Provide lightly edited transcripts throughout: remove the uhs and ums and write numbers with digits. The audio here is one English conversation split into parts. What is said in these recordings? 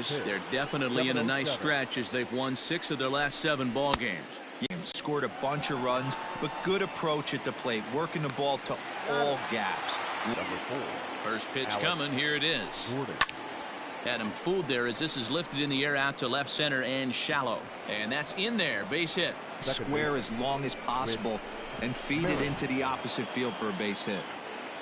They're definitely in a nice stretch as they've won 6 of their last 7 ball games. Scored a bunch of runs, but good approach at the plate, working the ball to all gaps. First pitch coming, here it is. Had him fooled there as this is lifted in the air out to left center and shallow. And that's in there, base hit. Square as long as possible and feed it into the opposite field for a base hit.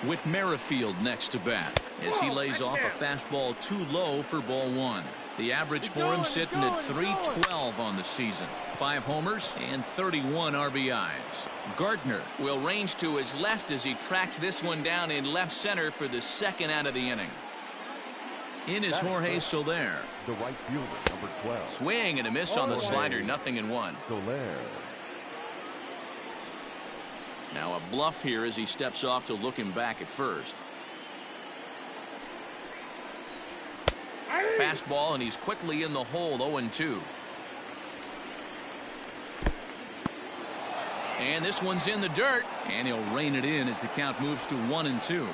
With Merrifield next to bat as he lays off a fastball too low for ball 1. The average for him sitting at .312 on the season. 5 homers and 31 RBIs. Gardner will range to his left as he tracks this one down in left center for the 2nd out of the inning. In is Jorge Soler. The right fielder, number 12. Swing and a miss on the slider, 0-1. Soler. Now a bluff here as he steps off to look him back at first. Fastball, and he's quickly in the hole, 0-2. And this one's in the dirt, and he'll rein it in as the count moves to 1-2.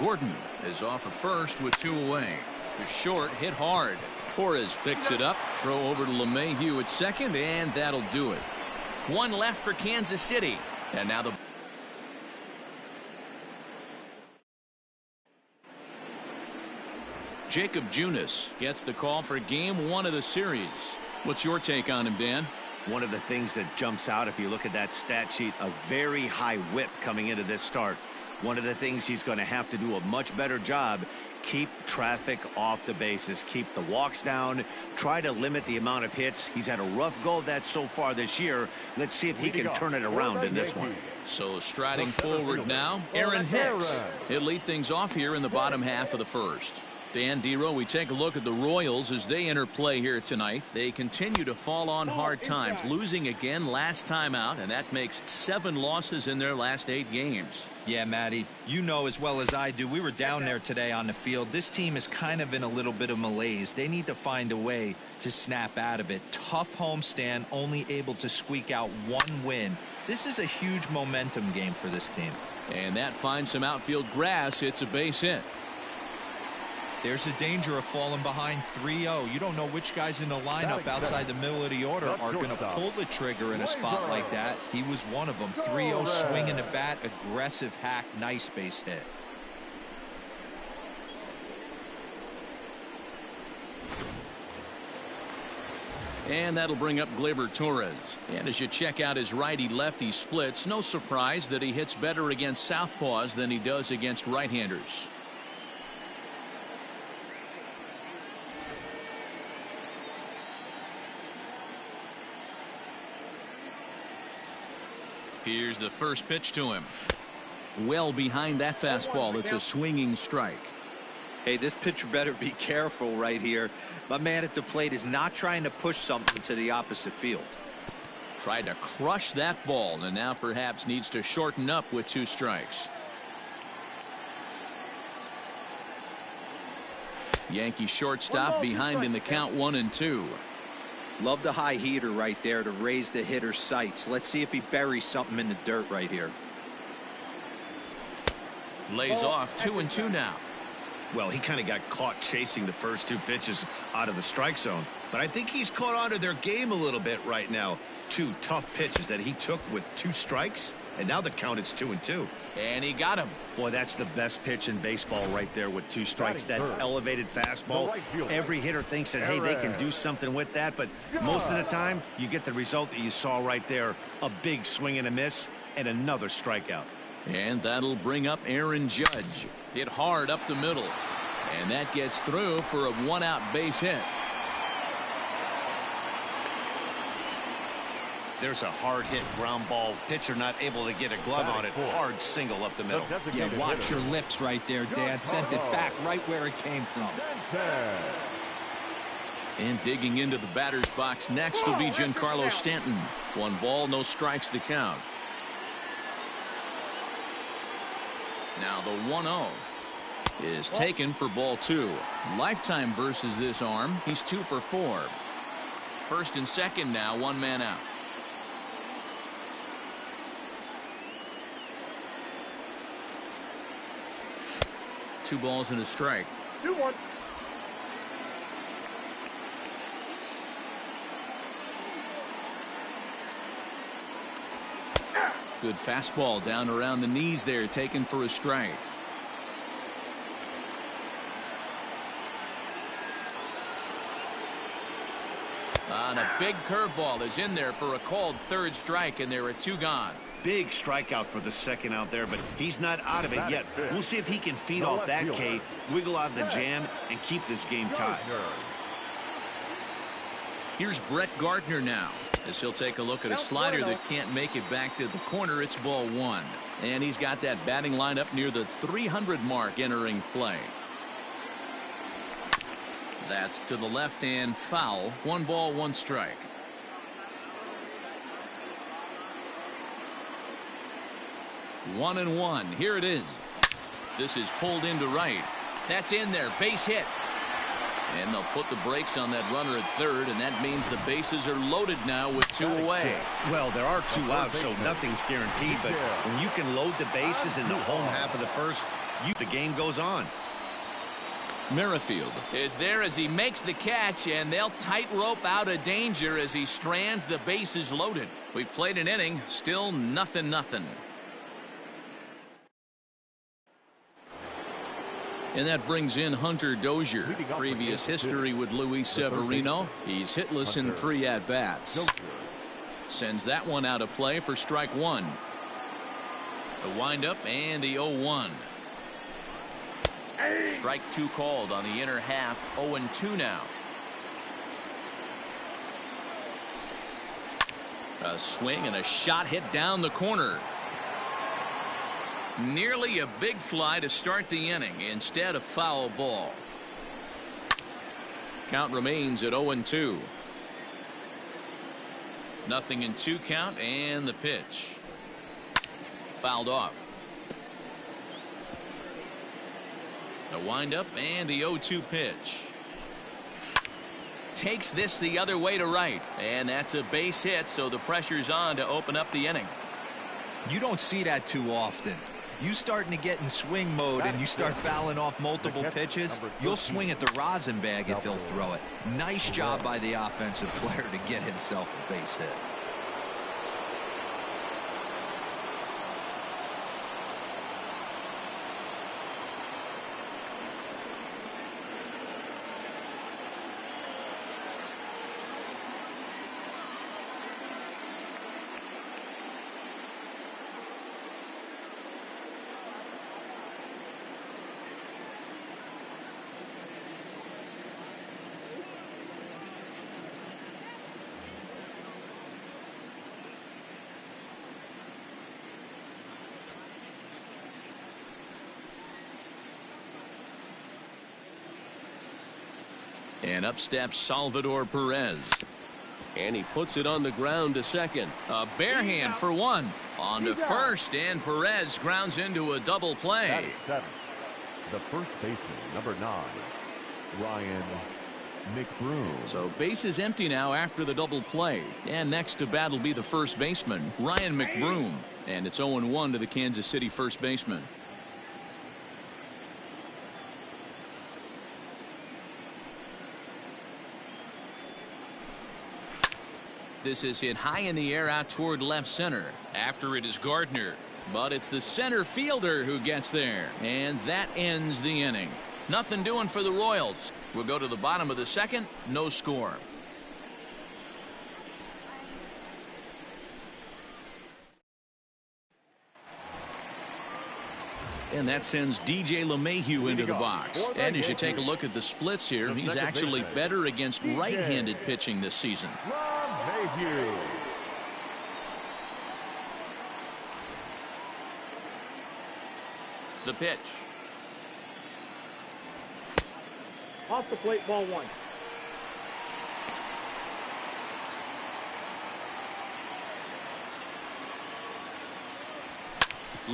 Gordon is off at first with 2 away. To short, hit hard. Torres picks it up, throw over to LeMahieu at second, and that'll do it. 1 left for Kansas City. And now the Jacob Junis gets the call for game 1 of the series. What's your take on him, Dan? One of the things that jumps out if you look at that stat sheet, a very high whip coming into this start. One of the things he's going to have to do a much better job, keep traffic off the bases, keep the walks down, try to limit the amount of hits. He's had a rough go of that so far this year. Let's see if he can turn it around in this one. So striding forward now, Aaron Hicks. He'll lead things off here in the bottom half of the first. Dan Dero, we take a look at the Royals as they enter play here tonight. They continue to fall on hard times, losing again last time out, and that makes 7 losses in their last 8 games. Yeah, Matty, you know as well as I do, we were down there today on the field. This team is kind of in a little bit of malaise. They need to find a way to snap out of it. Tough homestand, only able to squeak out 1 win. This is a huge momentum game for this team. And that finds some outfield grass. It's a base hit. There's a danger of falling behind 3-0. You don't know which guys in the lineup outside the middle of the order are going to pull the trigger in a spot like that. He was one of them. 3-0 swinging the bat, aggressive hack, nice base hit. And that'll bring up Gleyber Torres. And as you check out his righty-lefty splits, no surprise that he hits better against southpaws than he does against right-handers. Here's the first pitch to him. Well behind that fastball. It's a swinging strike. Hey, this pitcher better be careful right here. My man at the plate is not trying to push something to the opposite field. Tried to crush that ball and now perhaps needs to shorten up with 2 strikes. Yankee shortstop behind in the count 1-2. Love the high heater right there to raise the hitter's sights. Let's see if he buries something in the dirt right here. Lays off 2-2 now. Well, he kind of got caught chasing the first 2 pitches out of the strike zone. But I think he's caught on to their game a little bit right now. 2 tough pitches that he took with 2 strikes. And now the count is 2-2. And he got him. Boy, that's the best pitch in baseball right there with 2 strikes. That elevated fastball. Every hitter thinks that, hey, they can do something with that. But most of the time, you get the result that you saw right there. A big swing and a miss and another strikeout. And that'll bring up Aaron Judge. Hit hard up the middle. And that gets through for a 1-out base hit. There's a hard hit ground ball. Pitcher not able to get a glove on it. Hard single up the middle. Yeah, watch your lips right there, Dan. Sent it back right where it came from. And digging into the batter's box next will be Giancarlo Stanton. 1 ball, no strikes the count. Now the 1-0 is taken for ball 2. Lifetime versus this arm. He's 2 for 4. First and second now, 1 man out. Two balls and a strike. Good fastball down around the knees there, taken for a strike. And a big curveball is in there for a called third strike, and there are 2 gone. Big strikeout for the second out there, but he's not out of it yet. We'll see if he can feed off that K, wiggle out the jam, and keep this game tied. Here's Brett Gardner now, as he'll take a look at a slider that can't make it back to the corner. It's ball 1. And he's got that batting line up near the 300 mark entering play. That's to the left and foul. 1 ball, 1 strike. One and one. Here it is. This is pulled into right. That's in there. Base hit. And they'll put the brakes on that runner at third, and that means the bases are loaded now with 2 away. Well, there are 2 outs, so nothing's guaranteed, but when you can load the bases in the home half of the first, the game goes on. Merrifield is there as he makes the catch, and they'll tightrope out of danger as he strands the bases loaded. We've played an inning, still nothing. And that brings in Hunter Dozier. Previous history with Luis Severino. He's hitless in 3 at-bats. Sends that one out of play for strike 1. The windup and the 0-1. Strike 2 called on the inner half. 0-2 now. A swing and a shot hit down the corner. Nearly a big fly to start the inning. Instead, a foul ball. Count remains at 0-2. 0-2 count, and the pitch. Fouled off. The windup and the 0-2 pitch. Takes this the other way to right, and that's a base hit, so the pressure's on to open up the inning. You don't see that too often. You starting to get in swing mode and you start fouling off multiple pitches, you'll swing at the rosin bag if he'll throw it. Nice job by the offensive player to get himself a base hit. And up steps Salvador Perez. And he puts it on the ground to second. A bare hand for 1. On to first, and Perez grounds into a double play. The first baseman, number 9, Ryan McBroom. So base is empty now after the double play. And next to bat will be the first baseman, Ryan McBroom. And it's 0-1 to the Kansas City first baseman. This is hit high in the air out toward left center. After it is Gardner. But it's the center fielder who gets there. And that ends the inning. Nothing doing for the Royals. We'll go to the bottom of the second. No score. And that sends DJ LeMahieu into the box. And as you take a look at the splits here, he's actually better against right-handed pitching this season. The pitch. Off the plate, ball 1.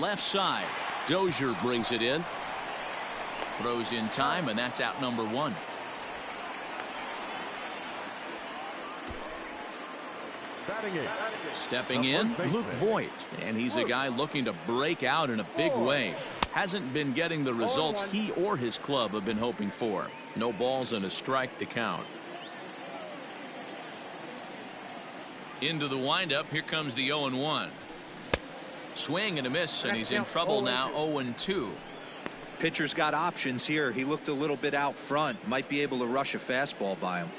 Left side. Dozier brings it in. Throws in time, and that's out number 1. Stepping in, Luke Voigt. And he's a guy looking to break out in a big way. Hasn't been getting the results he or his club have been hoping for. No balls and a strike to count. Into the windup. Here comes the 0-1. Swing and a miss, and he's in trouble now. 0-2. Pitcher's got options here. He looked a little bit out front. Might be able to rush a fastball by him.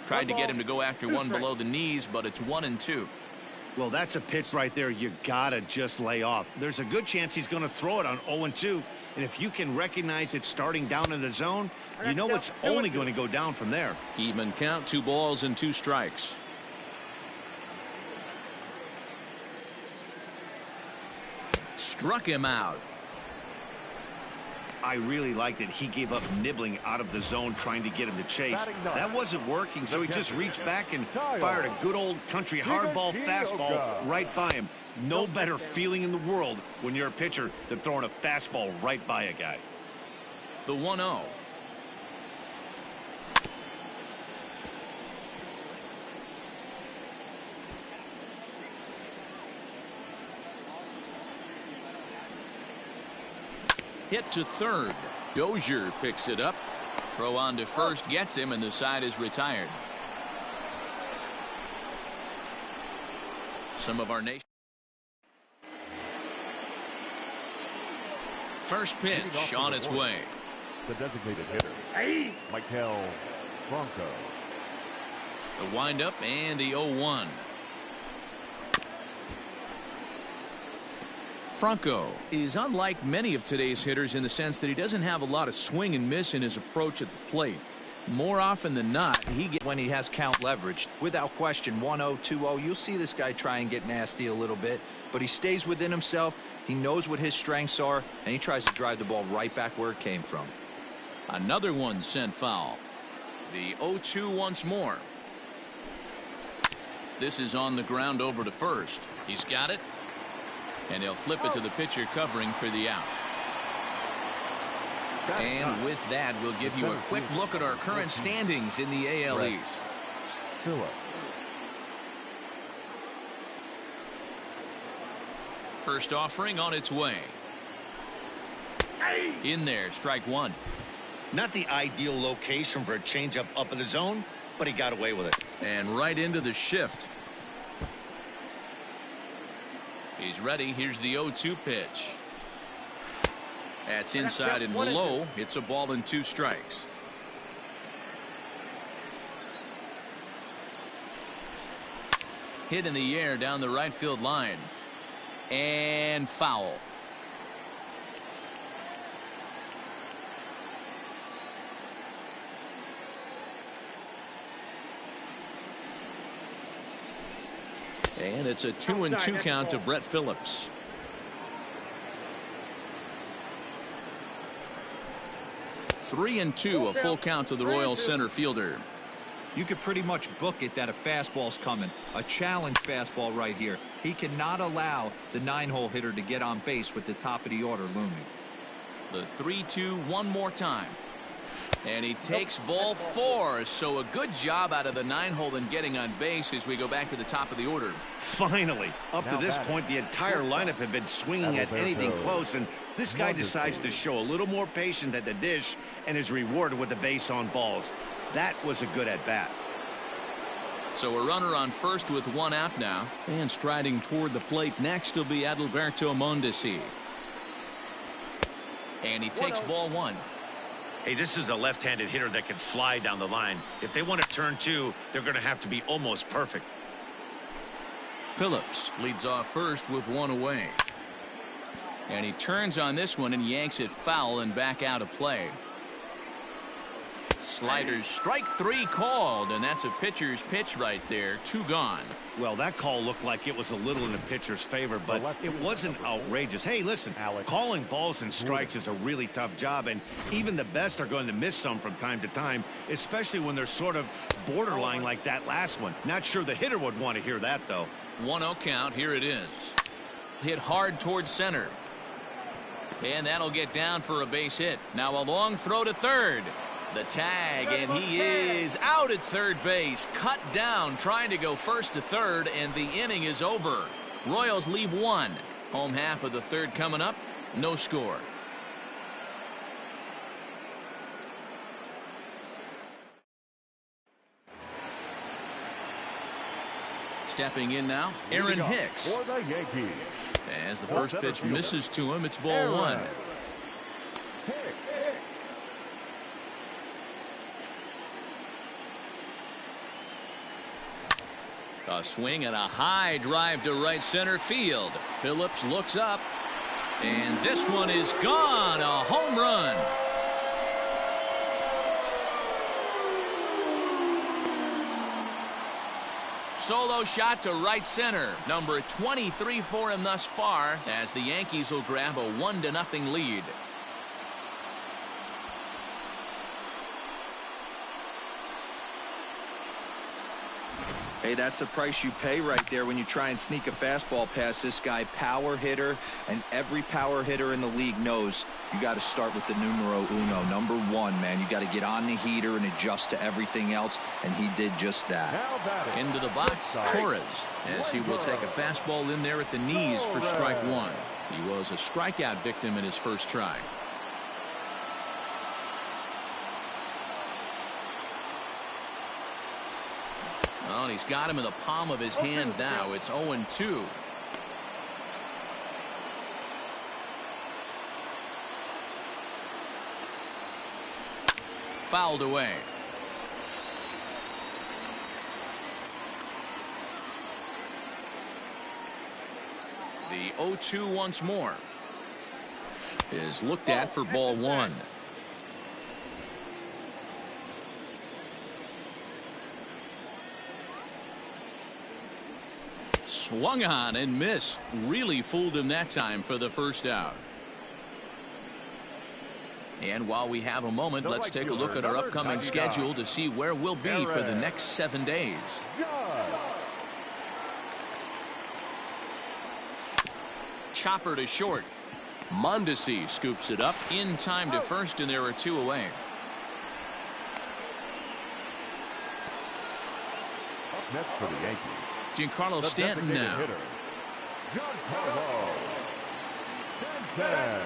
Tried to get him to go after one below the knees, but it's 1-2. Well, that's a pitch right there you gotta just lay off. There's a good chance he's going to throw it on 0-2, and if you can recognize it starting down in the zone, you know it's only going to go down from there. Even count, 2 balls and 2 strikes. Struck him out. I really liked it. He gave up nibbling out of the zone trying to get him to chase. That wasn't working, so he just reached back and fired a good old country hardball fastball right by him. No better feeling in the world when you're a pitcher than throwing a fastball right by a guy. The 1-0. Hit to third. Dozier picks it up. Throw on to first gets him, and the side is retired. Some of our nation. First pitch on its way. The designated hitter, aquel Franco. The windup and the 0-1. Franco is unlike many of today's hitters in the sense that he doesn't have a lot of swing and miss in his approach at the plate. More often than not, when he has count leverage, without question, 1-0, 2-0, you'll see this guy try and get nasty a little bit, but he stays within himself. He knows what his strengths are, and he tries to drive the ball right back where it came from. Another one sent foul. The 0-2 once more. This is on the ground over to first. He's got it. And he'll flip it to the pitcher covering for the out. And with that, we'll give you a quick look at our current standings in the AL East. First offering on its way. In there, strike one. Not the ideal location for a changeup up in the zone, but he got away with it. And right into the shift. He's ready. Here's the 0-2 pitch. That's inside and low. It's a ball and 2 strikes. Hit in the air down the right field line. And foul. And it's a 2-2 count to Brett Phillips. Three and 2, a full count to the Royals center fielder. You could pretty much book it that a fastball's coming. A challenge fastball right here. He cannot allow the 9-hole hitter to get on base with the top of the order looming. The 3-2 one more time. And he takes ball 4. So a good job out of the 9-hole in getting on base as we go back to the top of the order. Finally, up to this point, the entire lineup had been swinging at anything close, and this guy decides to show a little more patience at the dish and is rewarded with a base on balls. That was a good at-bat. So a runner on first with 1 out now. And striding toward the plate next will be Adalberto Mondesi. And he takes ball 1. Hey, this is a left-handed hitter that can fly down the line. If they want to turn 2, they're going to have to be almost perfect. Phillips leads off first with 1 away. And he turns on this one and yanks it foul and back out of play. Sliders, strike 3 called, and that's a pitcher's pitch right there. 2 gone. Well, that call looked like it was a little in the pitcher's favor, but it wasn't outrageous. Hey, listen, calling balls and strikes is a really tough job, and even the best are going to miss some from time to time, especially when they're sort of borderline like that last one. Not sure the hitter would want to hear that, though. 1-0 count. Here it is. Hit hard towards center. And that'll get down for a base hit. Now a long throw to third. The tag, and he is out at third base. Cut down, trying to go first to third, and the inning is over. Royals leave 1. Home half of the third coming up. No score. Stepping in now, Aaron Hicks. For the Yankees. As the first pitch misses to him, it's ball one. A swing and a high drive to right center field. Phillips looks up, and this one is gone. A home run. Solo shot to right center. Number 23 for him thus far, as the Yankees will grab a 1-0 lead. Hey, that's the price you pay right there when you try and sneak a fastball past this guy. Power hitter, and every power hitter in the league knows you got to start with the numero uno, number one, man. You got to get on the heater and adjust to everything else, and he did just that. Into the box, Torres, as he will take a fastball in there at the knees for strike one. He was a strikeout victim in his first try. Well, he's got him in the palm of his hand now. It's 0-2. Fouled away. The 0-2 once more is looked at for ball one. Swung on and missed. Really fooled him that time for the first out. And while we have a moment, let's take a look at our upcoming schedule to see where we'll be for the next 7 days. Chopper to short. Mondesi scoops it up in time to first, and there are 2 away. Up next for the Yankees. Giancarlo Stanton now. Giancarlo Stanton.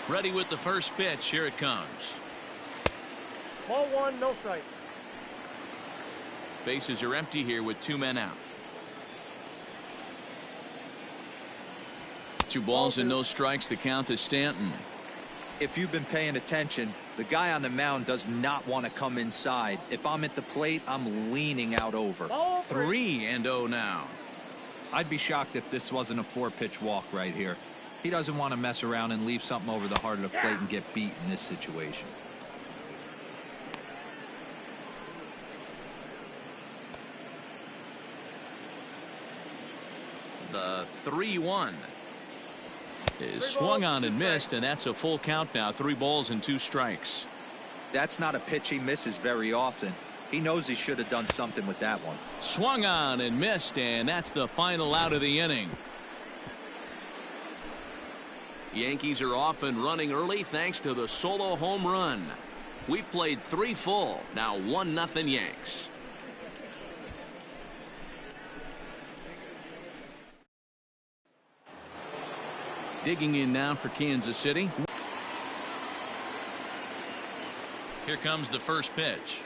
Ready with the first pitch. Here it comes. Ball one, no strike. Bases are empty here with 2 men out. 2 balls and no strikes. The count to Stanton. If you've been paying attention, the guy on the mound does not want to come inside. If I'm at the plate, I'm leaning out over. 3-0 now. I'd be shocked if this wasn't a 4-pitch walk right here. He doesn't want to mess around and leave something over the heart of the plate and get beat in this situation. The 3-1 is swung on and missed, and that's a full count now. 3 balls and 2 strikes. That's not a pitch he misses very often. He knows he should have done something with that one. Swung on and missed, and that's the final out of the inning. Yankees are off and running early thanks to the solo home run. We played 3 full. Now 1-0 Yanks. Digging in now for Kansas City. Here comes the first pitch.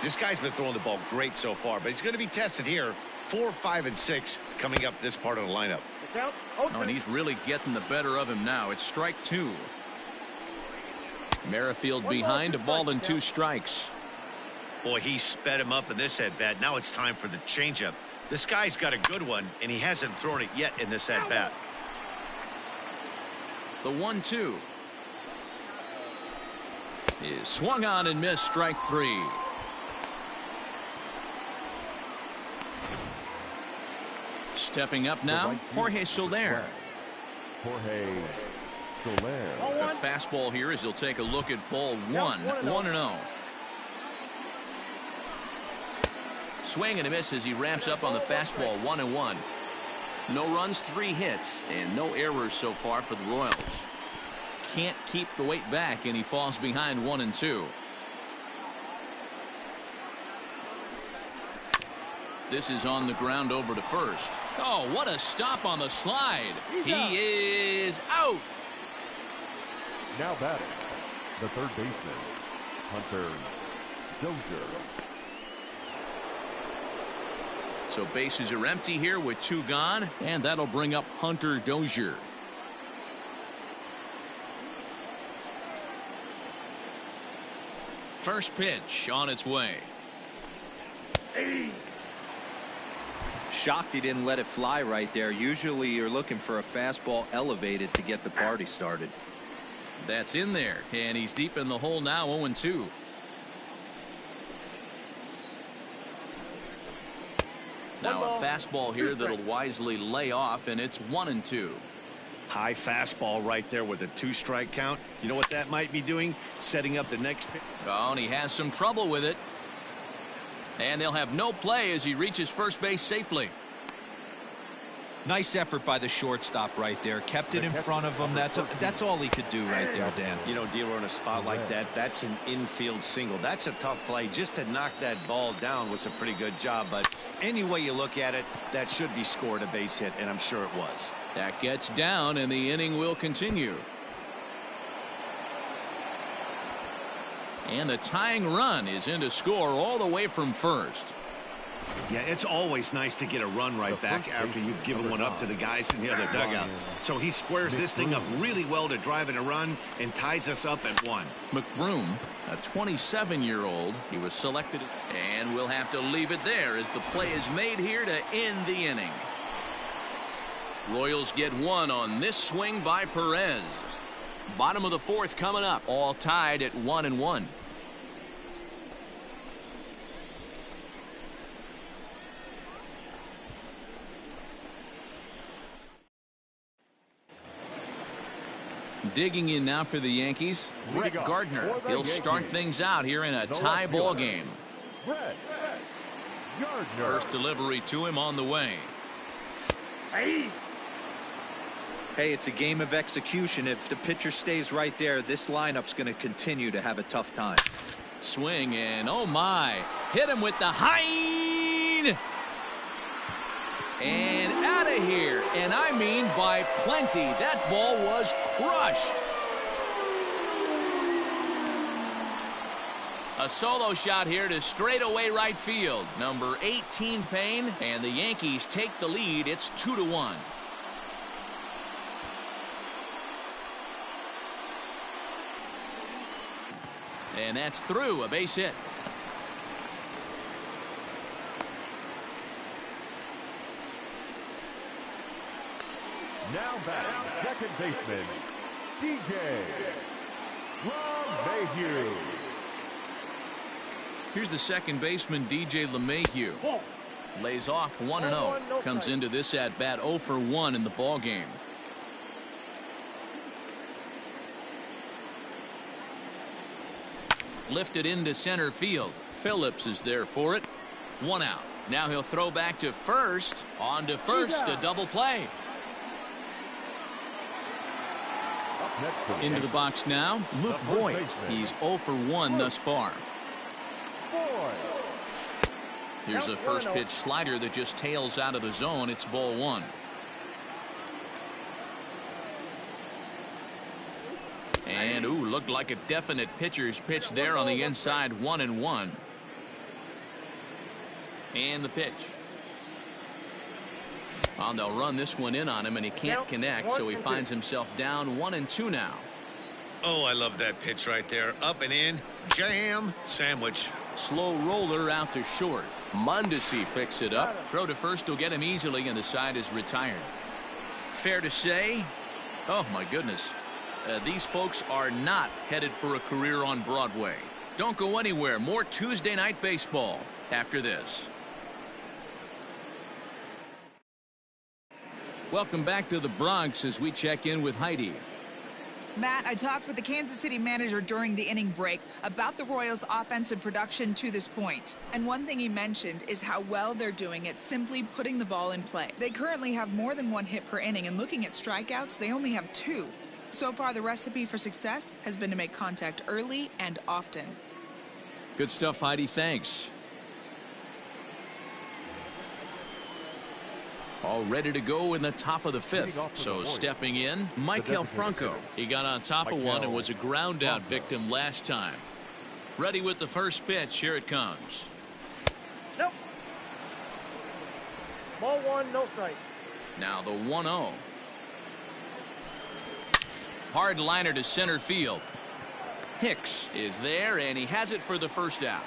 This guy's been throwing the ball great so far, but he's going to be tested here. 4, 5, and 6 coming up this part of the lineup. Oh, and he's really getting the better of him now. It's strike 2. Merrifield behind, a ball and 2 strikes. Boy, he sped him up in this at-bat. Now it's time for the changeup. This guy's got a good one, and he hasn't thrown it yet in this at-bat. The 1-2 is swung on and missed. Strike 3. Stepping up now, Jorge Soler. Jorge Soler. A fastball here as he'll take a look at ball 1. 1-0. Swing and a miss as he ramps up on the fastball. 1-1. No runs, 3 hits, and no errors so far for the Royals. Can't keep the weight back, and he falls behind 1-2. This is on the ground over to first. Oh, what a stop on the slide. He is out. Now batting, the third baseman, Hunter Dozier. So bases are empty here with 2 gone, and that'll bring up Hunter Dozier. First pitch on its way. Shocked he didn't let it fly right there. Usually you're looking for a fastball elevated to get the party started. That's in there, and he's deep in the hole now, 0-2. Now a fastball here that'll wisely lay off, and it's 1-2. High fastball right there with a 2-strike count. You know what that might be doing? Setting up the next pitch. Oh, and he has some trouble with it. And they'll have no play as he reaches first base safely. Nice effort by the shortstop right there. Kept it in front of him. That's all he could do right there, Dan. You know, dealer in a spot like that, that's an infield single. That's a tough play. Just to knock that ball down was a pretty good job. But any way you look at it, that should be scored a base hit, and I'm sure it was. That gets down, and the inning will continue. And the tying run is in to score all the way from first. Yeah, it's always nice to get a run right back after you've given one up to the guys in the other dugout. So he squares this thing up really well to drive in a run and ties us up at 1. McBroom, a 27-year-old, he was selected, and we'll have to leave it there as the play is made here to end the inning. Royals get 1 on this swing by Perez. Bottom of the 4th coming up, all tied at 1-1. Digging in now for the Yankees, Brett Gardner. He'll start things out here in a tie ball game. First delivery to him on the way. Hey, it's a game of execution. If the pitcher stays right there, this lineup's going to continue to have a tough time. Swing, and oh my, hit him with the high. And out of here, and I mean by plenty. That ball was crushed. A solo shot here to straightaway right field. Number 18 Payne, and the Yankees take the lead. It's 2-1. And that's through, a base hit. Now batting, second baseman, DJ LeMahieu. Here's the second baseman, DJ LeMahieu. Lays off 1-0. Comes into this at bat 0 for 1 in the ball game. Lifted into center field. Phillips is there for it. 1 out. Now he'll throw back to first. On to first, a double play. Into the box now, Luke Voigt. He's 0 for 1 thus far. Here's a first pitch slider that just tails out of the zone. It's ball 1. And ooh, looked like a definite pitcher's pitch there on the inside. 1-1. And the pitch. Well, they'll run this one in on him, and he can't connect, so he finds himself down 1-2 now. Oh, I love that pitch right there. Up and in, jam, sandwich. Slow roller out to short. Mondesi picks it up. Throw to first will get him easily, and the side is retired. Fair to say, oh my goodness, these folks are not headed for a career on Broadway. Don't go anywhere. More Tuesday night baseball after this. Welcome back to the Bronx as we check in with Heidi. Matt, I talked with the Kansas City manager during the inning break about the Royals' offensive production to this point. And one thing he mentioned is how well they're doing at simply putting the ball in play. They currently have more than 1 hit per inning, and looking at strikeouts, they only have 2. So far, the recipe for success has been to make contact early and often. Good stuff, Heidi. Thanks. All ready to go in the top of the 5th. So stepping in, Michael Franco. He got on top of one and was a ground out victim last time. Ready with the first pitch. Here it comes. Nope. Ball one, no strike. Now the 1-0. Hard liner to center field. Hicks is there, and he has it for the first out.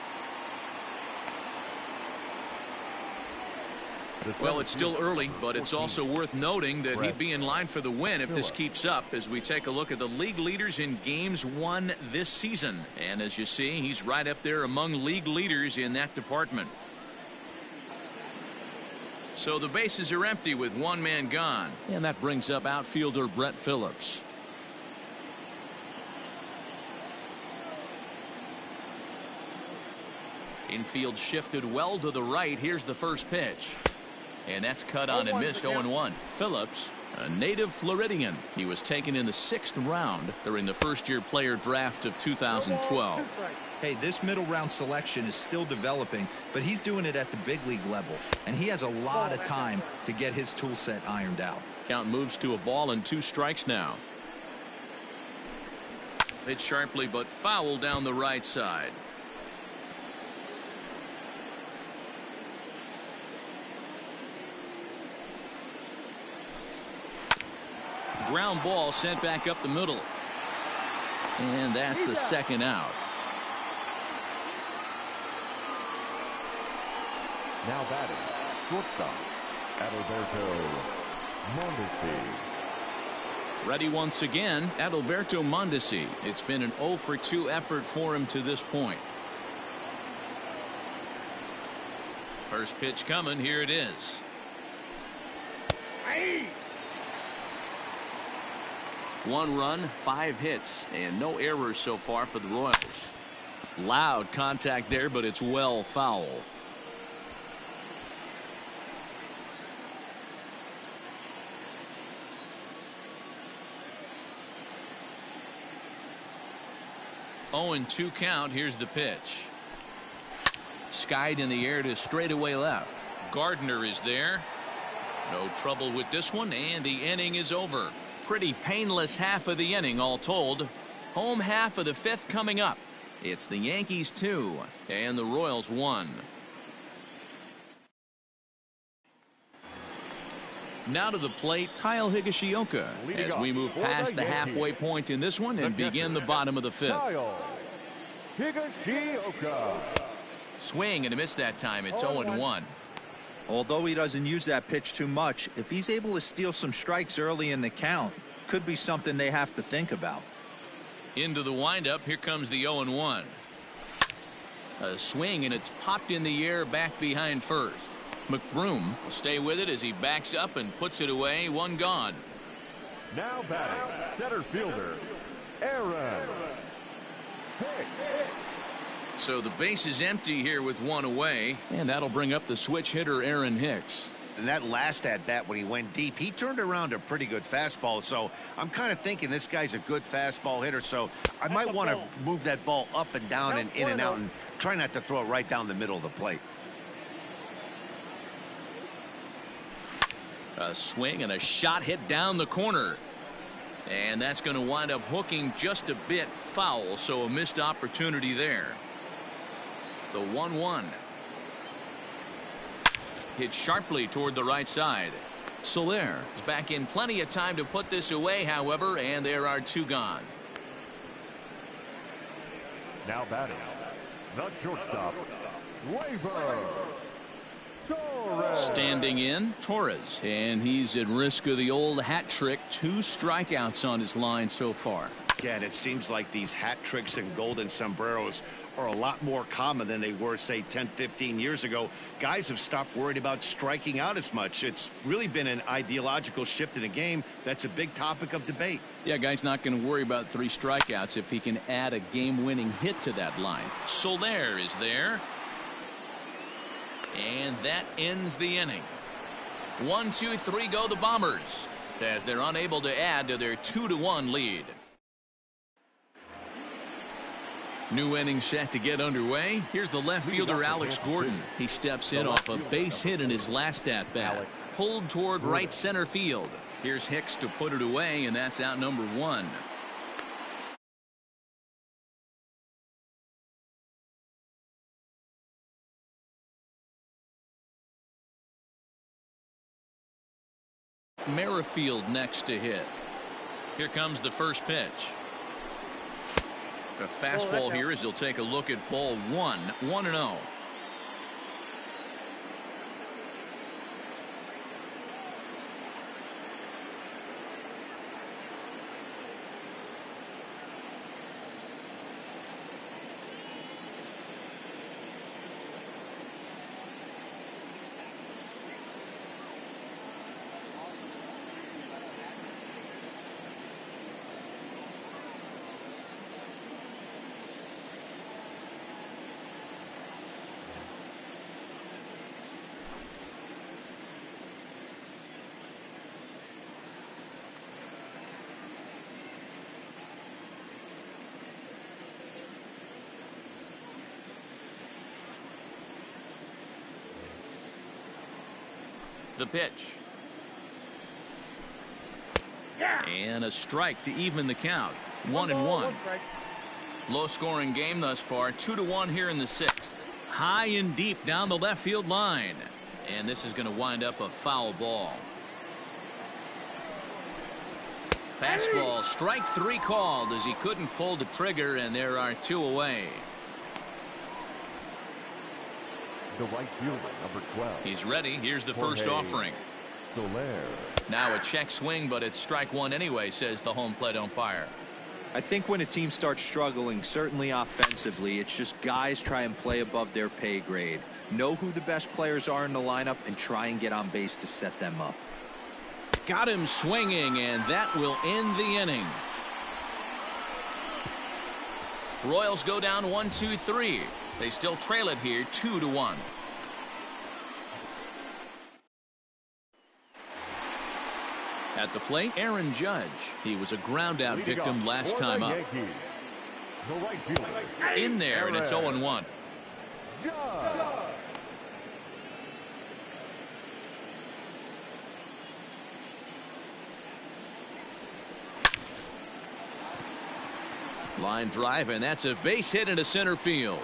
Well, it's still early, but it's also worth noting that he'd be in line for the win if this keeps up as we take a look at the league leaders in games won this season. And as you see, he's right up there among league leaders in that department. So the bases are empty with one man gone. And that brings up outfielder Brett Phillips. Infield shifted well to the right. Here's the first pitch. And that's cut on and missed. 0-1. Phillips, a native Floridian. He was taken in the 6th round during the first-year player draft of 2012. Hey, this middle round selection is still developing, but he's doing it at the big league level, and he has a lot of time to get his tool set ironed out. Count moves to a ball and 2 strikes now. Hit sharply but foul down the right side. Ground ball sent back up the middle. And that's the second out. Now batting, shortstop, Adalberto Mondesi. Ready once again, Adalberto Mondesi. It's been an 0-for-2 effort for him to this point. First pitch coming. Here it is. One run, 5 hits, and no errors so far for the Royals. Loud contact there, but it's well foul. Oh, and 2 count. Here's the pitch. Skied in the air to straightaway left. Gardner is there. No trouble with this one, and the inning is over. Pretty painless half of the inning all told. Home half of the 5th coming up. It's the Yankees 2 and the Royals 1. Now to the plate, Kyle Higashioka, as we move past the halfway point in this one and begin the bottom of the 5th. Kyle Higashioka. Swing and a miss that time. It's 0-1. Although he doesn't use that pitch too much, if he's able to steal some strikes early in the count, could be something they have to think about. Into the windup. Here comes the 0-1. A swing, and it's popped in the air back behind first. McBroom will stay with it as he backs up and puts it away. 1 gone. Now batting, center fielder, Aaron Hicks. So the base is empty here with 1 away, and that'll bring up the switch hitter Aaron Hicks. And that last at bat when he went deep, he turned around a pretty good fastball. So I'm kind of thinking this guy's a good fastball hitter. So I might want to move that ball up and down and in and out and try not to throw it right down the middle of the plate. A swing and a shot hit down the corner. And that's going to wind up hooking just a bit foul. So a missed opportunity there. The 1-1. Hit sharply toward the right side. Soler is back in plenty of time to put this away, however, and there are 2 gone. Now batting, the shortstop, Waiver Torres. Standing in, Torres, and he's at risk of the old hat trick. 2 strikeouts on his line so far. Again, it seems like these hat tricks and golden sombreros are a lot more common than they were, say, 10, 15 years ago. Guys have stopped worried about striking out as much. It's really been an ideological shift in the game. That's a big topic of debate. Yeah, guy's not going to worry about 3 strikeouts if he can add a game-winning hit to that line. Soler is there. And that ends the inning. 1, 2, 3 go the Bombers as they're unable to add to their 2-1 lead. New inning set to get underway. Here's the left fielder Alex Gordon. He steps in off a base hit in his last at bat. Pulled toward right center field. Here's Hicks to put it away, and that's out number 1. Merrifield next to hit. Here comes the first pitch. A fastball here as he'll take a look at ball one. 1-0. The pitch. And a strike to even the count. 1-1. Low scoring game thus far. 2-1 here in the sixth. High and deep down the left field line. And this is going to wind up a foul ball. Fastball, strike three called as he couldn't pull the trigger, and there are two away. The right fielder, number 12. He's ready. Here's the first offering. Now a check swing, but it's strike one anyway, says the home plate umpire. I think when a team starts struggling, certainly offensively, it's just guys try and play above their pay grade. Know who the best players are in the lineup and try and get on base to set them up. Got him swinging, and that will end the inning. Royals go down 1-2-3. They still trail it here 2-1. At the plate, Aaron Judge. He was a ground out victim last time up. In there, and it's 0-1. Line drive, and that's a base hit into center field.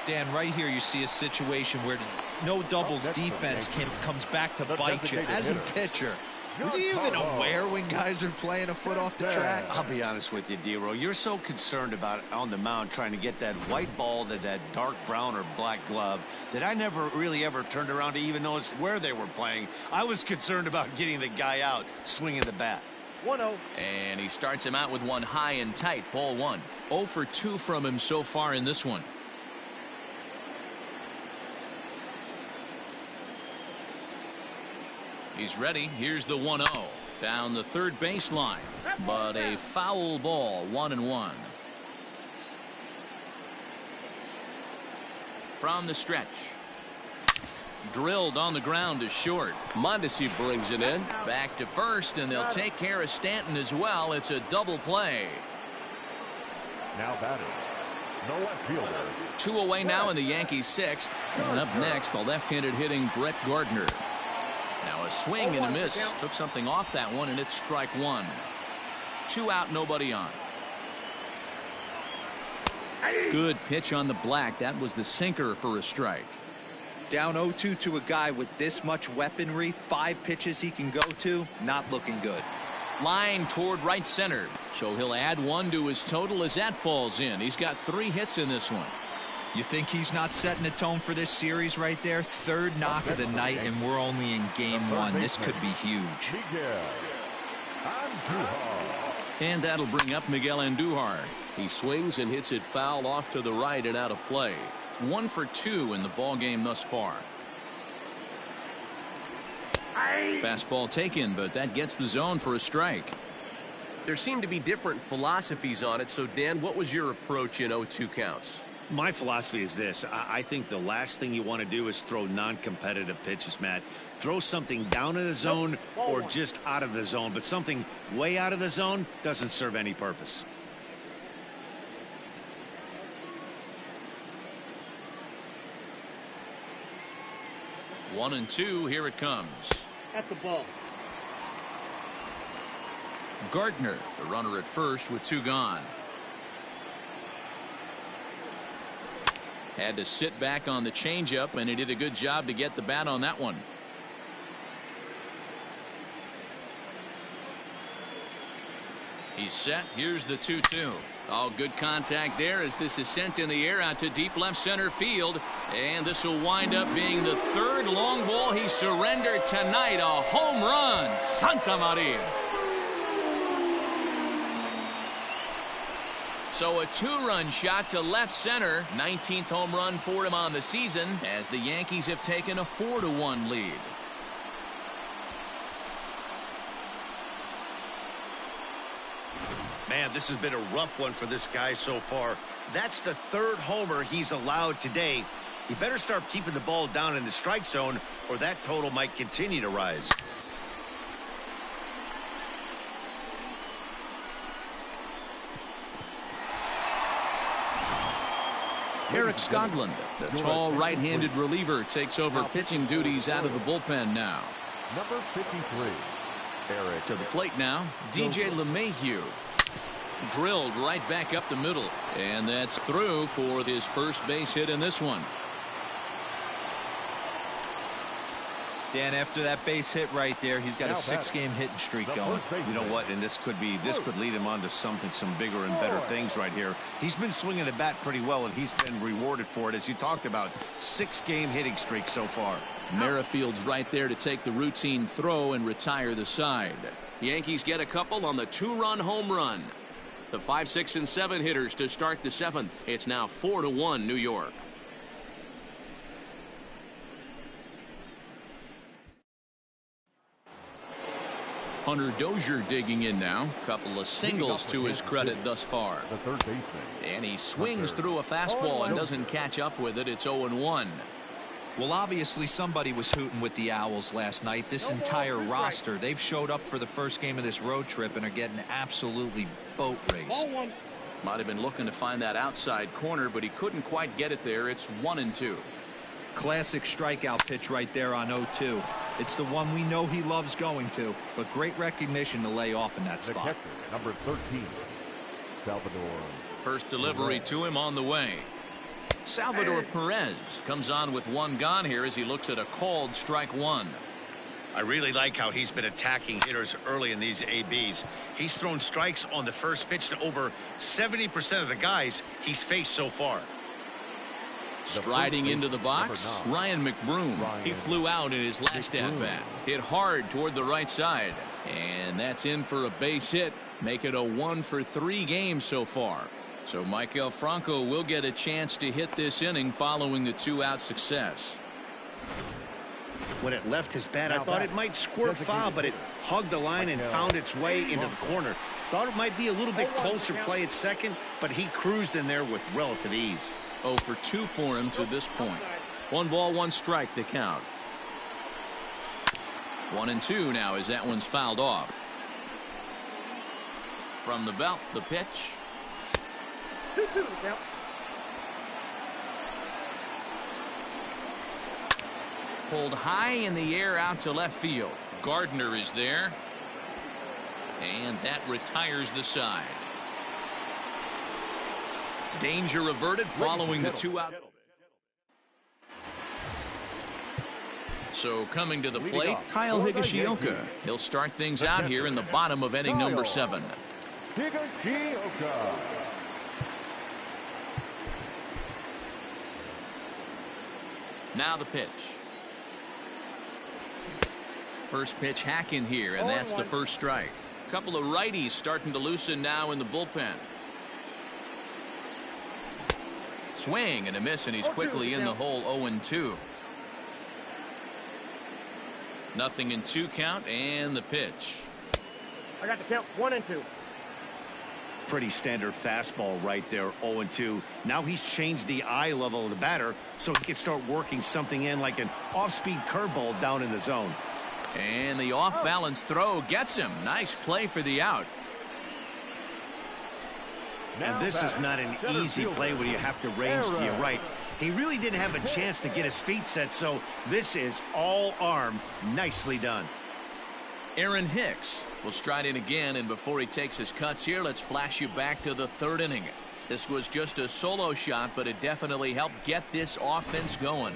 Dan, right here you see a situation where no doubles defense comes back to bite you. As a pitcher, are you even aware when guys are playing a foot off the track? I'll be honest with you, D-Row. You're so concerned about on the mound trying to get that white ball to that dark brown or black glove that I never really ever turned around to even notice where they were playing. I was concerned about getting the guy out swinging the bat. 1-0. And he starts him out with one high and tight. Ball one. 0 for 2 from him so far in this one. He's ready. Here's the 1-0 down the third baseline, but a foul ball. 1-1 from the stretch. Drilled on the ground to short. Mondesi brings it in. Back to first, and they'll take care of Stanton as well. It's a double play. Now batting, the left fielder. 2 away now in the Yankees' sixth. And up next, the left-handed hitting Brett Gardner. Now a swing and a miss. Took something off that one, and it's strike one. 2 out, nobody on. Good pitch on the black. That was the sinker for a strike. Down 0-2 to a guy with this much weaponry, 5 pitches he can go to, not looking good. Line toward right center. So he'll add 1 to his total as that falls in. He's got 3 hits in this one. You think he's not setting the tone for this series right there? 3rd knock of the night, and we're only in game 1. This could be huge. And that'll bring up Miguel Andujar. He swings and hits it foul off to the right and out of play. 1 for 2 in the ball game thus far. Fastball taken, but that gets the zone for a strike. There seem to be different philosophies on it. So, Dan, what was your approach in 0-2 counts? My philosophy is this. I think the last thing you want to do is throw non-competitive pitches, Matt. Throw something down in the zone or just out of the zone, but something way out of the zone doesn't serve any purpose. One and 2, here it comes. That's a ball. Gardner, the runner at first with 2 gone. Had to sit back on the changeup, and he did a good job to get the bat on that one. He's set. Here's the 2-2. Oh, good contact there as this is sent in the air out to deep left center field. And this will wind up being the third long ball he surrendered tonight. A home run. Santa Maria. So a 2-run shot to left center. 19th home run for him on the season as the Yankees have taken a 4-1 lead. Man, this has been a rough one for this guy so far. That's the third homer he's allowed today. He better start keeping the ball down in the strike zone, or that total might continue to rise. Eric Skoglund, the tall right-handed reliever, takes over pitching duties out of the bullpen now. Number 53, Eric. To the plate now, DJ LeMahieu. Drilled right back up the middle, and that's through for his first base hit in this one. Dan, after that base hit right there, he's got a 6-game hitting streak going. You know what? And this could lead him on to some bigger and better things right here. He's been swinging the bat pretty well, and he's been rewarded for it, as you talked about. 6-game hitting streak so far. Merrifield's right there to take the routine throw and retire the side. Yankees get a couple on the 2-run home run. The 5, 6, and 7 hitters to start the 7th. It's now 4-1 New York. Hunter Dozier digging in now. Couple of singles to his credit thus far. The third baseman. And he swings through a fastball and doesn't catch up with it. It's 0-1. Well, obviously somebody was hooting with the Owls last night. This entire roster, they've showed up for the first game of this road trip and are getting absolutely boat raced. Might have been looking to find that outside corner, but he couldn't quite get it there. It's 1-2. Classic strikeout pitch right there on 0-2. It's the one we know he loves going to, but great recognition to lay off in that The spot. catcher, number 13, Salvador. First delivery to him on the way. Salvador Perez comes on with one gone here as he looks at a called strike one. I really like how he's been attacking hitters early in these ABs. He's thrown strikes on the first pitch to over 70% of the guys he's faced so far. Striding into the box, Ryan McBroom. He flew out in his last at-bat. Hit hard toward the right side. And that's in for a base hit. Make it a 1-for-3 game so far. So Maikel Franco will get a chance to hit this inning following the 2-out success. When it left his bat, I thought it might squirt foul, but it hugged the line and found its way into the corner. Thought it might be a little bit closer play at second, but he cruised in there with relative ease. 0-for-2 for him to this point. 1 ball, 1 strike to count. 1-2 now as that one's fouled off. From the belt, the pitch. 2-2 count. Pulled high in the air out to left field. Gardner is there. And that retires the side. Danger averted following the 2-out. So coming to the plate, Kyle Higashioka. He'll start things out here in the bottom of inning number 7. Higashioka. Now the pitch. First pitch hack in here, and that's the first strike. A couple of righties starting to loosen now in the bullpen. Swing and a miss, and he's quickly in the hole. 0-2. Nothing in 2 count, and the pitch. I got the count. 1-2. Pretty standard fastball right there. 0-2. Now he's changed the eye level of the batter so he can start working something in like an off-speed curveball down in the zone. And the off-balance throw gets him. Nice play for the out. And this is not an easy play when you have to range to your right. He really didn't have a chance to get his feet set, so this is all arm. Nicely done. Aaron Hicks will stride in again, and before he takes his cuts here, let's flash you back to the 3rd inning. This was just a solo shot, but it definitely helped get this offense going.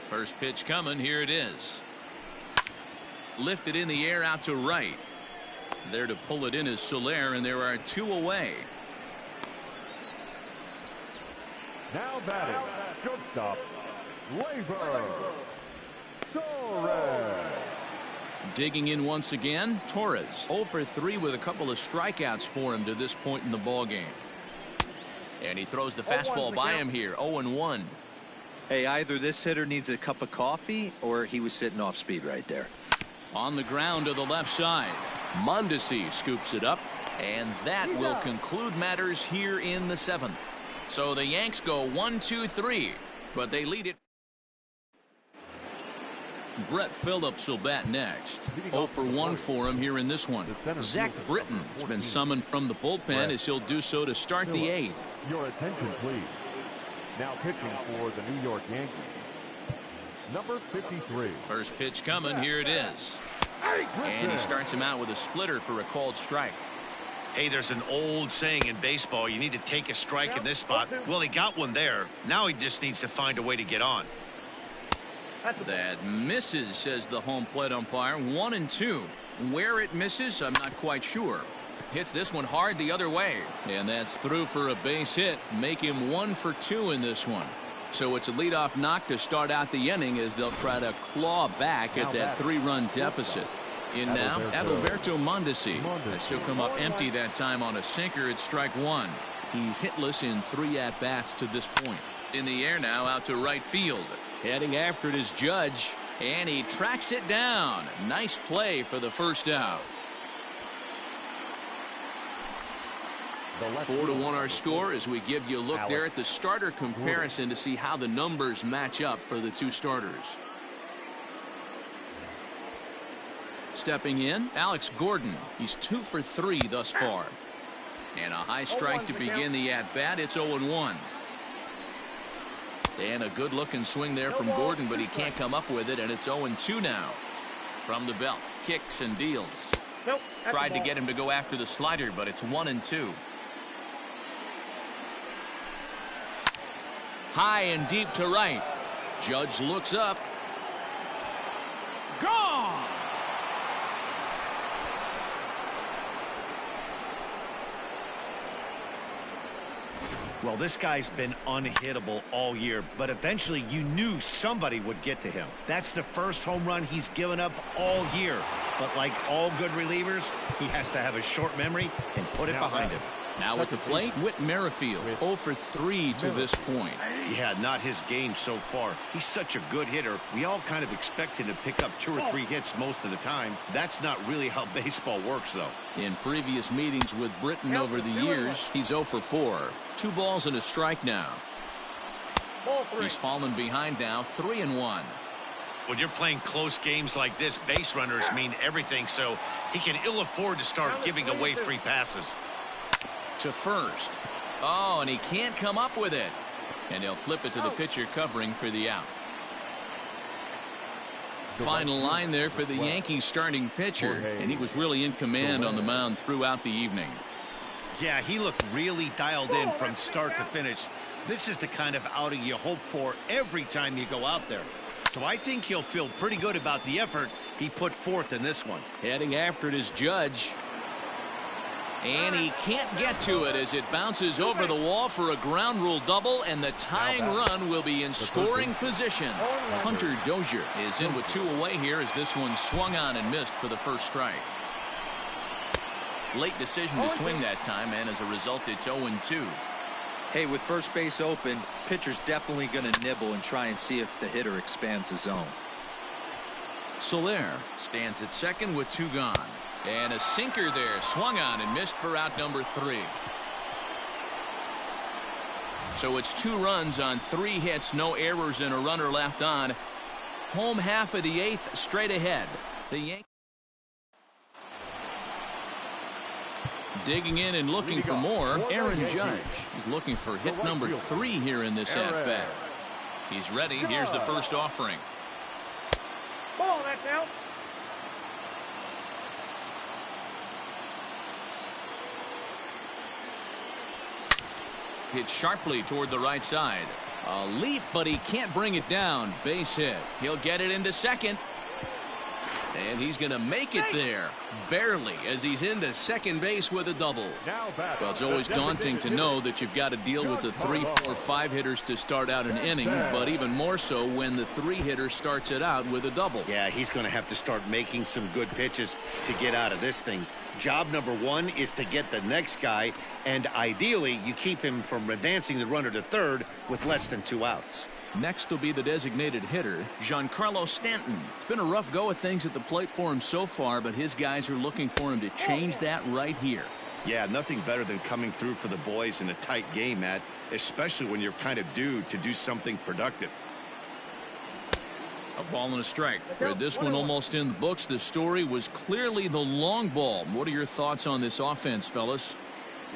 First pitch coming. Here it is. lifted in the air out to right. There to pull it in is Soler, and there are 2 away. Now batting, shortstop, Torres. Digging in once again, Torres. 0 for 3 with a couple of strikeouts for him to this point in the ball game. And he throws the fastball by him here. 0-1. Hey, either this hitter needs a cup of coffee or he was sitting off speed right there. On the ground to the left side. Mondesi scoops it up, and that will conclude matters here in the 7th. So the Yanks go 1-2-3, but they lead it. Brett Phillips will bat next. 0 for 1 for him here in this one. Zach Britton has been summoned from the bullpen as he'll do so to start the 8th. Your attention, please. Now pitching for the New York Yankees, number 53. First pitch coming. Here it is. And he starts him out with a splitter for a called strike. Hey, there's an old saying in baseball, you need to take a strike in this spot. Well, he got one there. Now he just needs to find a way to get on. That misses, says the home plate umpire. 1-2. Where it misses, I'm not quite sure. Hits this one hard the other way, and that's through for a base hit. Make him 1 for 2 in this one. So it's a leadoff knock to start out the inning as they'll try to claw back at that 3-run deficit. In now, Adalberto Mondesi. This will come up empty that time on a sinker at strike 1. He's hitless in 3 at-bats to this point. In the air now, out to right field. Heading after it is Judge, and he tracks it down. Nice play for the first out. 4-1 our score as we give you a look there at the starter comparison to see how the numbers match up for the 2 starters. Stepping in, Alex Gordon. He's 2 for 3 thus far. And a high strike to begin the at-bat. It's 0-1. And a good-looking swing there from Gordon, but he can't come up with it, and it's 0-2 now. From the belt, kicks and deals. Tried to get him to go after the slider, but it's 1-2. High and deep to right. Judge looks up. Gone! Well, this guy's been unhittable all year, but eventually you knew somebody would get to him. That's the first home run he's given up all year. But like all good relievers, he has to have a short memory and put it behind him. Now at the plate, Whit Merrifield, 0 for 3 to this point. Yeah, not his game so far. He's such a good hitter. We all kind of expect him to pick up 2 or 3 hits most of the time. That's not really how baseball works, though. In previous meetings with Britton over the years, he's 0 for 4. 2 balls and a strike now. He's fallen behind now, 3-1. When you're playing close games like this, base runners mean everything, so he can ill afford to start giving away free passes. To first. Oh, and he can't come up with it. And he'll flip it to the pitcher covering for the out. Final line there for the Yankees starting pitcher, and he was really in command on the mound throughout the evening. Yeah, he looked really dialed in from start to finish. This is the kind of outing you hope for every time you go out there. So I think he'll feel pretty good about the effort he put forth in this one. Heading after it is Judge. And he can't get to it as it bounces over the wall for a ground rule double, and the tying run will be in scoring position. Hunter Dozier is in with 2 away here as this one swung on and missed for the first strike. Late decision to swing that time, and as a result, it's 0-2. Hey, with first base open, pitcher's definitely going to nibble and try and see if the hitter expands his zone. Soler stands at second with 2 gone. And a sinker there, swung on and missed for out number 3. So it's 2 runs on 3 hits, no errors, and a runner left on. Home half of the 8th, straight ahead. The Yankees digging in and looking for more. Aaron Judge is looking for hit number 3 here in this at-bat. He's ready. Here's the first offering. Ball, that's out. Hit sharply toward the right side. A leap, but he can't bring it down. Base hit. He'll get it into second. And he's going to make it there, barely, as he's into second base with a double. Well, it's always daunting to know that you've got to deal with the 3, 4, 5 hitters to start out an inning, but even more so when the 3 hitter starts it out with a double. Yeah, he's going to have to start making some good pitches to get out of this thing. Job number 1 is to get the next guy, and ideally you keep him from advancing the runner to third with less than 2 outs. Next will be the designated hitter, Giancarlo Stanton. It's been a rough go of things at the plate for him so far, but his guys are looking for him to change that right here. Yeah, nothing better than coming through for the boys in a tight game, Matt, especially when you're kind of due to do something productive. A ball and a strike. With this one almost in the books, the story was clearly the long ball. What are your thoughts on this offense, fellas?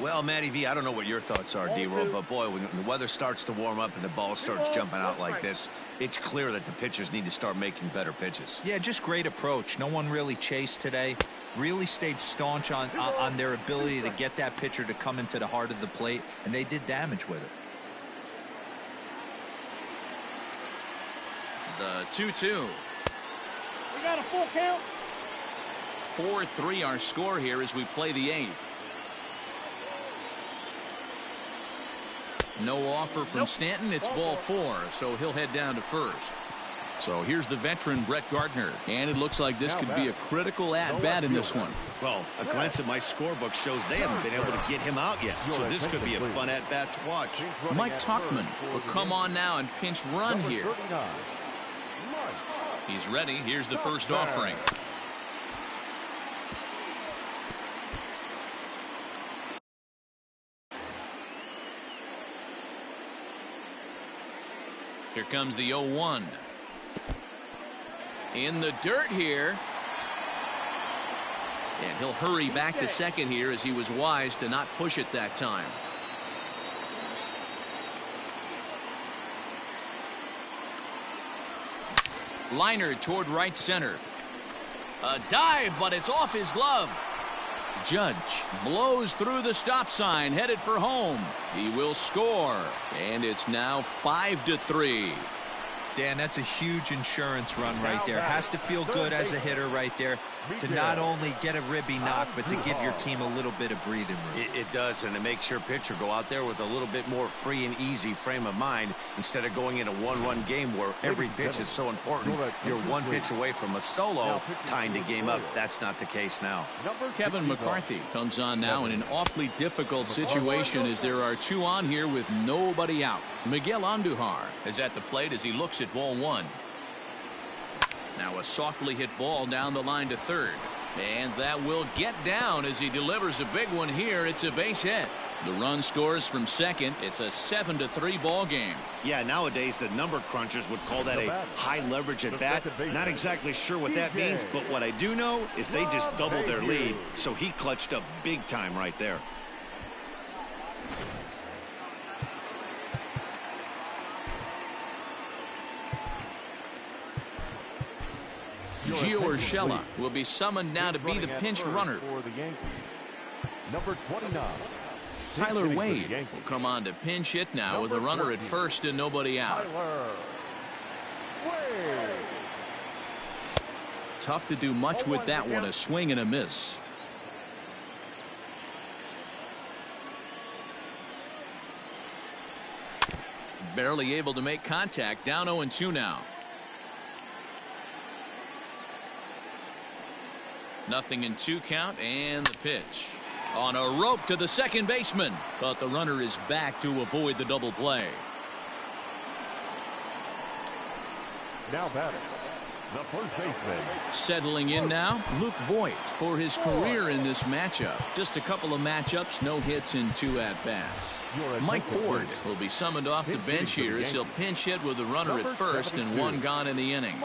Well, Matty V, I don't know what your thoughts are, D-Roll, but boy, when the weather starts to warm up and the ball starts jumping out like this, it's clear that the pitchers need to start making better pitches. Yeah, just great approach. No one really chased today. Really stayed staunch on their ability to get that pitcher to come into the heart of the plate, and they did damage with it. The 2-2. We got a full count. 4-3 our score here as we play the 8th. No offer from Stanton. It's ball 4, so he'll head down to first. So here's the veteran Brett Gardner, and it looks like this could be a critical at-bat in this one. Well, a glance at my scorebook shows they haven't been able to get him out yet, so this could be a fun at-bat to watch. Mike Tuchman will come on now and pinch run here. He's ready. Here's the first offering. Here comes the 0-1. In the dirt here. And he'll hurry back to second here as he was wise to not push it that time. Liner toward right center. A dive, but it's off his glove. Judge blows through the stop sign, headed for home. He will score, and it's now 5-3. Dan, that's a huge insurance run right there. Has to feel good as a hitter right there to not only get a ribby knock, but to give your team a little bit of breathing room. It does, and it makes your pitcher go out there with a little bit more free and easy frame of mind instead of going in a one-run game where every pitch is so important. You're one pitch away from a solo, tying the game up. That's not the case now. Kevin McCarthy comes on now in an awfully difficult situation as there are 2 on here with nobody out. Miguel Andujar is at the plate as he looks at ball 1. Now a softly hit ball down the line to third. And that will get down as he delivers a big one here. It's a base hit. The run scores from second. It's a 7-3 ball game. Yeah, nowadays the number crunchers would call that a high leverage at bat. Not exactly sure what that means, but what I do know is they just doubled their lead. So he clutched up big time right there. Gio Urshela will be summoned now to be the pinch runner. Number 29. Tyler Wade will come on to pinch hit now with a runner at first and nobody out. Tough to do much with that one. A swing and a miss. Barely able to make contact. Down 0-2 now. Nothing in 2 count, and the pitch. On a rope to the second baseman, but the runner is back to avoid the double play. Now batting, the first baseman. Settling in now, Luke Voigt for his career in this matchup. Just a couple of matchups, no hits in 2 at-bats. Mike Ford will be summoned off the bench here as he'll pinch hit with a runner at first and 1 gone in the inning.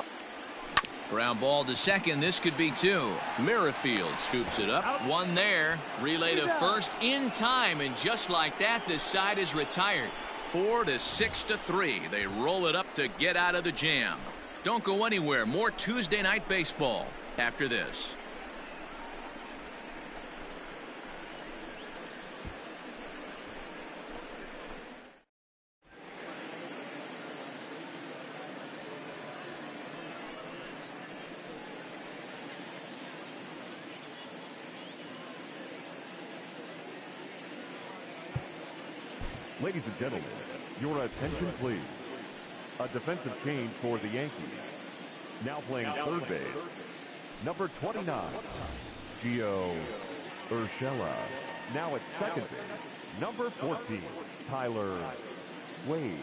Ground ball to second. This could be 2. Merrifield scoops it up. 1 there. Relay to first in time, and just like that, this side is retired. 4-6-3. They roll it up to get out of the jam. Don't go anywhere. More Tuesday night baseball after this. Ladies and gentlemen, your attention please. A defensive change for the Yankees. Now playing third base, number 29, Gio Urshela. Now at second base, number 14, Tyler Wade.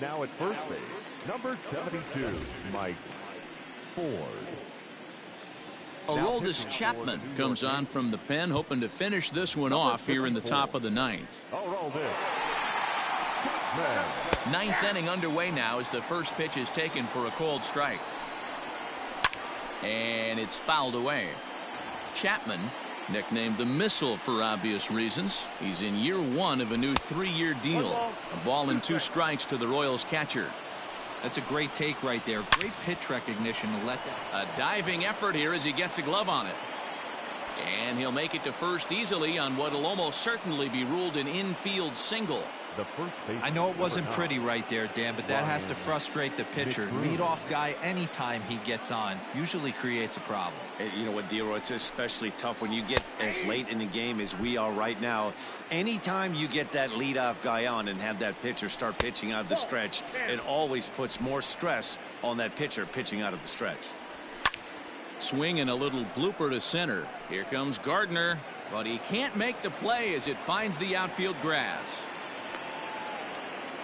Now at first base, number 72, Mike Ford. Aroldis Chapman comes on from the pen, hoping to finish this one off here in the top of the ninth. Ninth inning underway now as the first pitch is taken for a cold strike. And it's fouled away. Chapman, nicknamed the Missile for obvious reasons. He's in year one of a new 3-year deal. A ball and 2 strikes to the Royals catcher. That's a great take right there. Great pitch recognition to let that. A diving effort here as he gets a glove on it. And he'll make it to first easily on what will almost certainly be ruled an infield single. I know it wasn't pretty right there, Dan, but that has to frustrate the pitcher. Leadoff guy, anytime he gets on, usually creates a problem. You know what, Dero, it's especially tough when you get as late in the game as we are right now. Anytime you get that leadoff guy on and have that pitcher start pitching out of the stretch, it always puts more stress on that pitcher pitching out of the stretch. Swing and a little blooper to center. Here comes Gardner, but he can't make the play as it finds the outfield grass.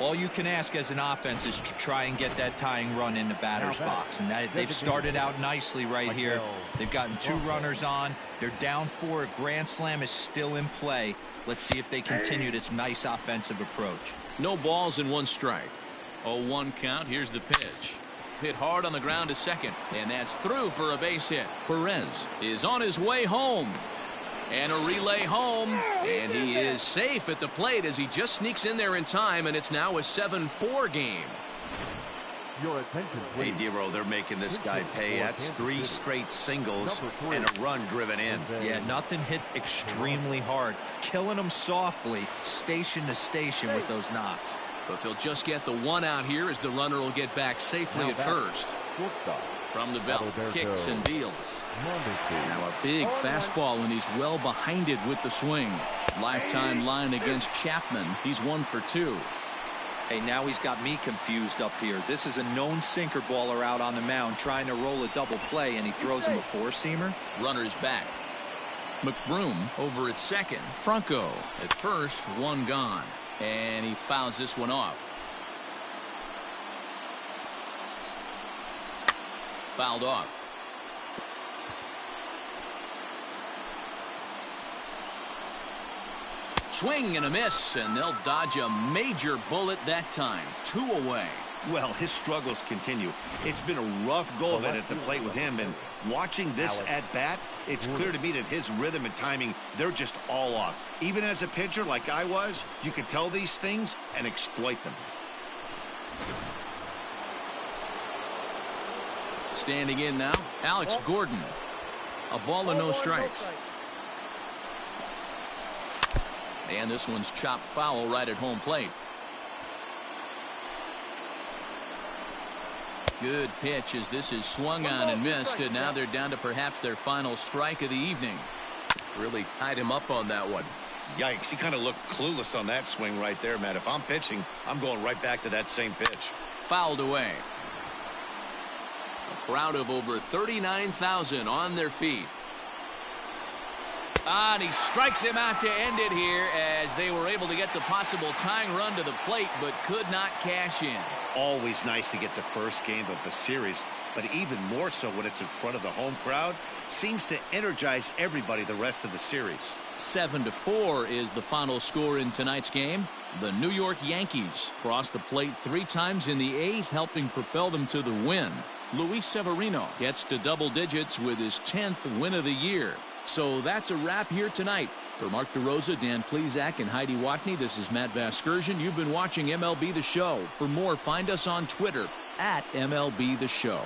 All you can ask as an offense is to try and get that tying run in the batter's box. And they've started out nicely right here. They've gotten 2 runners on. They're down 4. A grand slam is still in play. Let's see if they continue this nice offensive approach. No balls and 1 strike. 0-1 count. Here's the pitch. Hit hard on the ground to second. And that's through for a base hit. Perez is on his way home. And a relay home, and he is safe at the plate as he just sneaks in there in time, and it's now a 7-4 game. Your attention, please. Hey, Dero, they're making this guy pay. That's 3 straight singles and a run driven in. Yeah, nothing hit extremely hard. Killing them softly, station to station with those knocks. But they'll just get the 1 out here as the runner will get back safely at first. From the belt, kicks and deals. Now a big fastball, and he's well behind it with the swing. Lifetime line against Chapman. He's 1 for 2. Hey, now he's got me confused up here. This is a known sinker baller out on the mound trying to roll a double play, and he throws him a 4-seamer. Runner's back. McBroom over at second. Franco at first, 1 gone. And he fouls this one off. Fouled off. Swing and a miss, and they'll dodge a major bullet that time. 2 away. Well, his struggles continue. It's been a rough go of it at the plate with him, and watching this at bat, it's clear to me that his rhythm and timing, they're just all off. Even as a pitcher like I was, you can tell these things and exploit them. Standing in now, Alex Gordon. A ball and no strikes. And this one's chopped foul right at home plate. Good pitch as this is swung on and missed, and now they're down to perhaps their final strike of the evening. Really tied him up on that one. Yikes, he kind of looked clueless on that swing right there, Matt. If I'm pitching, I'm going right back to that same pitch. Fouled away. A crowd of over 39,000 on their feet. And he strikes him out to end it here as they were able to get the possible tying run to the plate but could not cash in. Always nice to get the first game of the series, but even more so when it's in front of the home crowd. Seems to energize everybody the rest of the series. 7-4 is the final score in tonight's game. The New York Yankees crossed the plate 3 times in the 8th, helping propel them to the win. Luis Severino gets to double digits with his 10th win of the year. So that's a wrap here tonight. For Mark DeRosa, Dan Plesac, and Heidi Watney, this is Matt Vasgersian. You've been watching MLB The Show. For more, find us on Twitter @MLB The Show.